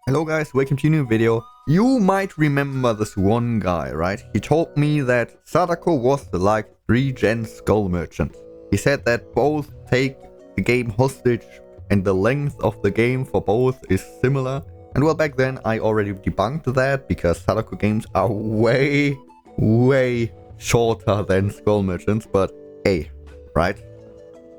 Hello guys, welcome to a new video. You might remember this one guy, right? He told me that Sadako was like 3-gen skull merchant. He said that both take the game hostage and the length of the game for both is similar. And well, back then I already debunked that because Sadako games are way shorter than skull merchants. But hey, right?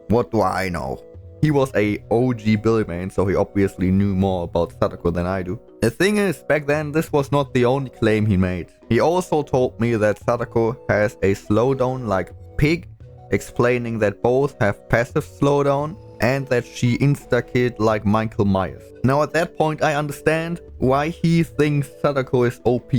What do I know? He was a OG Billyman, so he obviously knew more about Sadako than I do. The thing is, back then this was not the only claim he made. He also told me that Sadako has a slowdown like Pig, explaining that both have passive slowdown and that she insta-killed like Michael Myers. Now at that point I understand why he thinks Sadako is OP,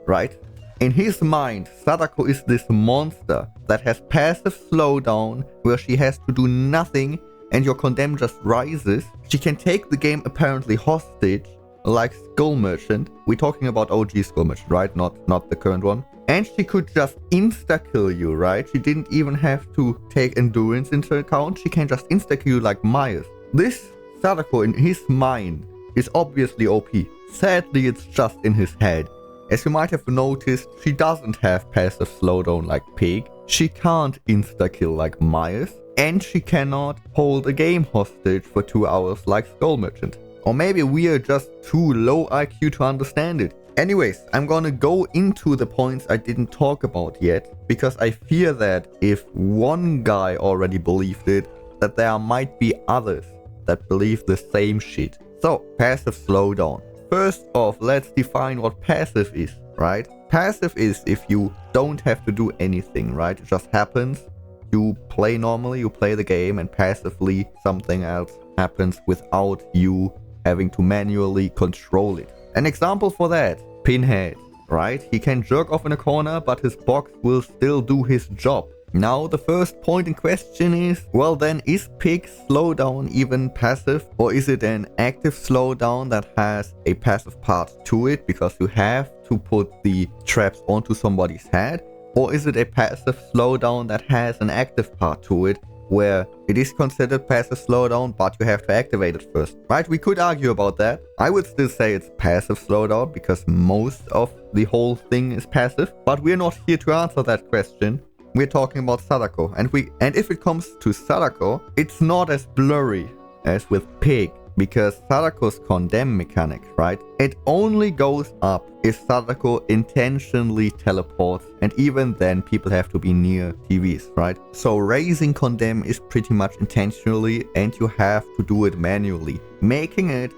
right? In his mind, Sadako is this monster that has passive slowdown where she has to do nothing and your condemn just rises. She can take the game apparently hostage like Skull Merchant. We're talking about OG Skull Merchant, right? Not the current one. And she could just insta-kill you, right? She didn't even have to take endurance into account. She can just insta-kill you like Myers. This Sadako in his mind is obviously OP. Sadly, it's just in his head. As you might have noticed, she doesn't have passive slowdown like Pig. She can't insta-kill like Myers. And she cannot hold a game hostage for 2 hours like Skull Merchant. Or maybe we are just too low IQ to understand it. Anyways, I'm gonna go into the points I didn't talk about yet, because I fear that if one guy already believed it, that there might be others that believe the same shit. So, passive slowdown. First off, let's define what passive is, right? Passive is if you don't have to do anything, right? It just happens. You play normally, you play the game, and passively something else happens without you having to manually control it. An example for that, Pinhead, right? He can jerk off in a corner, but his box will still do his job. Now the first point in question is, well then, is Pig slowdown even passive? Or is it an active slowdown that has a passive part to it because you have to put the traps onto somebody's head? Or is it a passive slowdown that has an active part to it, where it is considered passive slowdown, but you have to activate it first, right? We could argue about that. I would still say it's passive slowdown because most of the whole thing is passive, but we're not here to answer that question. We're talking about Sadako, and if it comes to Sadako, it's not as blurry as with Pig, because Sadako's condemn mechanic, right? It only goes up if Sadako intentionally teleports, and even then people have to be near TVs, right? So raising condemn is pretty much intentionally, and you have to do it manually, making it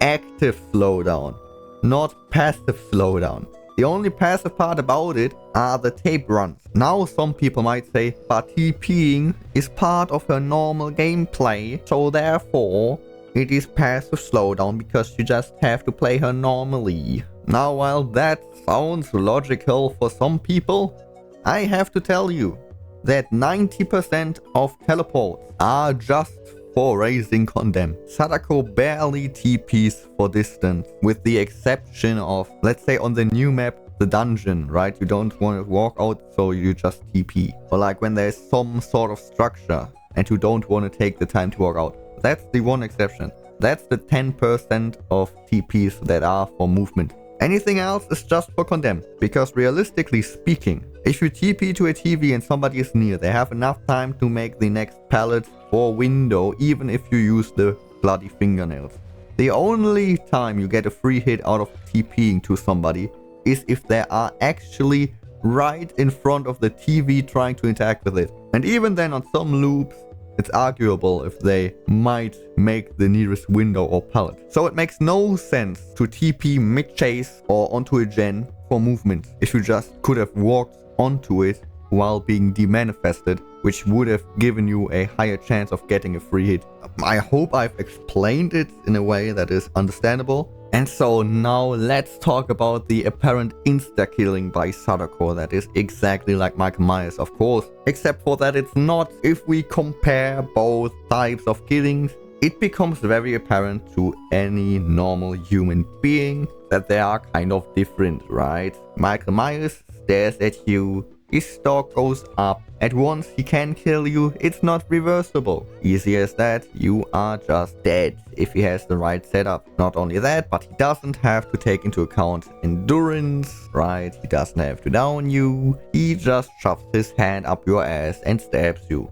active slowdown, not passive slowdown. The only passive part about it are the tape runs. Now some people might say, but TPing is part of her normal gameplay, so therefore it is passive slowdown because you just have to play her normally. Now, while that sounds logical for some people, I have to tell you that 90% of teleports are just for raising condemn. Sadako barely TPs for distance, with the exception of, let's say on the new map, the dungeon, right? You don't want to walk out, so you just TP. Or like when there's some sort of structure and you don't want to take the time to walk out. That's the one exception. That's the 10% of TPs that are for movement. Anything else is just for condemn. Because realistically speaking, if you TP to a TV and somebody is near, they have enough time to make the next pallet or window, even if you use the bloody fingernails. The only time you get a free hit out of TPing to somebody is if they are actually right in front of the TV trying to interact with it. And even then on some loops, it's arguable if they might make the nearest window or pallet. So it makes no sense to TP mid-chase or onto a gen for movement if you just could have walked onto it while being demanifested, which would have given you a higher chance of getting a free hit. I hope I've explained it in a way that is understandable. And so now let's talk about the apparent insta-killing by Sadako that is exactly like Michael Myers, of course. Except for that it's not. If we compare both types of killings, it becomes very apparent to any normal human being that they are kind of different, right? Michael Myers stares at you, his stock goes up. And once he can kill you, it's not reversible. Easy as that, you are just dead if he has the right setup. Not only that, but he doesn't have to take into account endurance, right? He doesn't have to down you. He just shoves his hand up your ass and stabs you.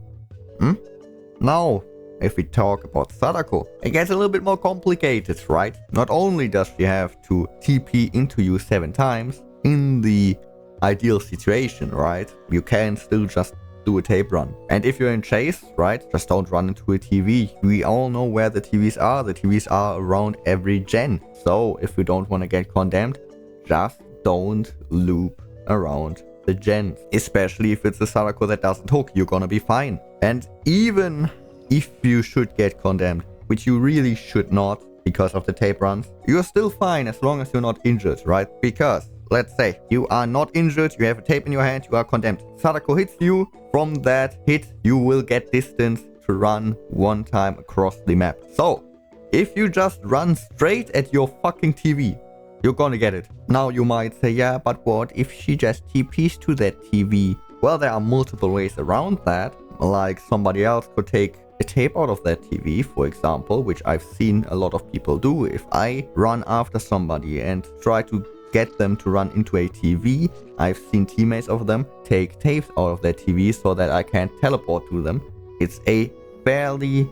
Now, if we talk about Sadako, it gets a little bit more complicated, right? Not only does she have to TP into you 7 times, in the ideal situation, right? You can still just do a tape run. And if you're in chase, right? Just don't run into a TV. We all know where the TVs are. The TVs are around every gen. So if you don't want to get condemned, just don't loop around the gens. Especially if it's a Sadako that doesn't hook, you're gonna be fine. And even if you should get condemned, which you really should not because of the tape runs, you're still fine as long as you're not injured, right? Because let's say you are not injured, you have a tape in your hand, you are condemned. Sadako hits you. From that hit, you will get distance to run 1 time across the map. So, if you just run straight at your fucking TV, you're gonna get it. Now you might say, yeah, but what if she just TPs to that TV? Well, there are multiple ways around that. Like somebody else could take a tape out of that TV, for example, which I've seen a lot of people do. If I run after somebody and try to get them to run into a TV, I've seen teammates of them take tapes out of their TV so that I can't teleport to them. It's a fairly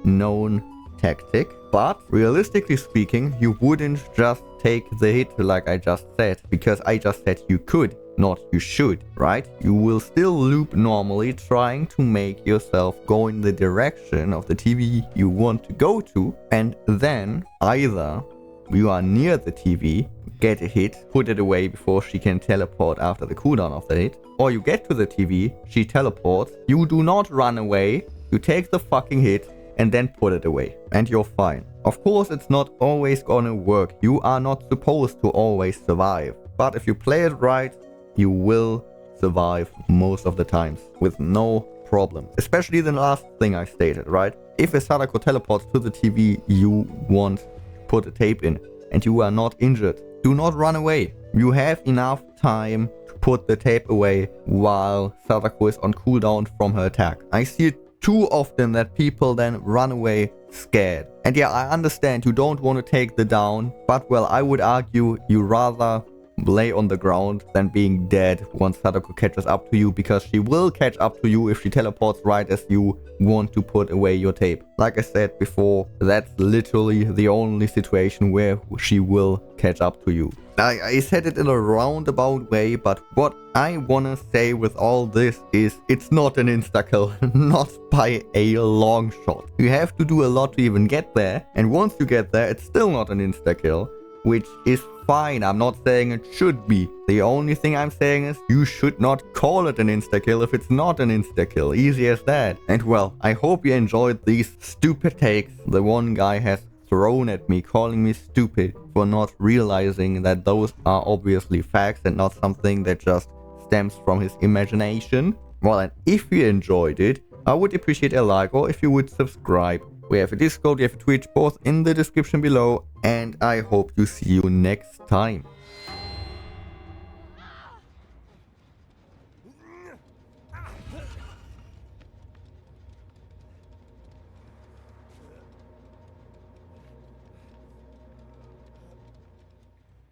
known tactic, but realistically speaking, you wouldn't just take the hit like I just said, because I just said you could, not you should, right? You will still loop normally, trying to make yourself go in the direction of the TV you want to go to, and then either you are near the TV, get a hit, put it away before she can teleport after the cooldown of the hit, or you get to the TV, she teleports, you do not run away, you take the fucking hit, and then put it away, and you're fine. Of course, it's not always gonna work. You are not supposed to always survive, but if you play it right, you will survive most of the times with no problem. Especially the last thing I stated, right? If a Sadako teleports to the TV you want to put a tape in and you are not injured, do not run away. You have enough time to put the tape away while Sadako is on cooldown from her attack. I see it too often that people then run away scared. And yeah, I understand you don't want to take the down, but well, I would argue you rather lay on the ground than being dead once Sadako catches up to you, because she will catch up to you if she teleports right as you want to put away your tape. Like I said before, that's literally the only situation where she will catch up to you. I said it in a roundabout way, but what I wanna say with all this is it's not an insta-kill, not by a long shot. You have to do a lot to even get there, and once you get there, it's still not an insta-kill, which is fine. I'm not saying it should be. The only thing I'm saying is you should not call it an insta-kill if it's not an insta-kill. Easy as that. And well, I hope you enjoyed these stupid takes the one guy has thrown at me, calling me stupid for not realizing that those are obviously facts and not something that just stems from his imagination. Well, and if you enjoyed it, I would appreciate a like, or if you would subscribe. We have a Discord, we have a Twitch, both in the description below, and I hope to see you next time.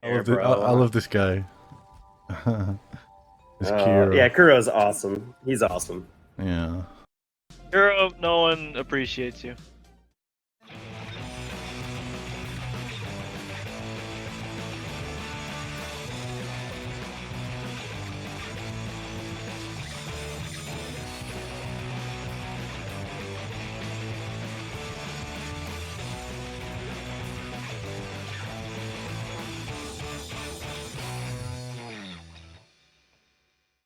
I love this guy. This Kuro. Yeah, Kuro's awesome. He's awesome. Yeah. Kuro, no one appreciates you.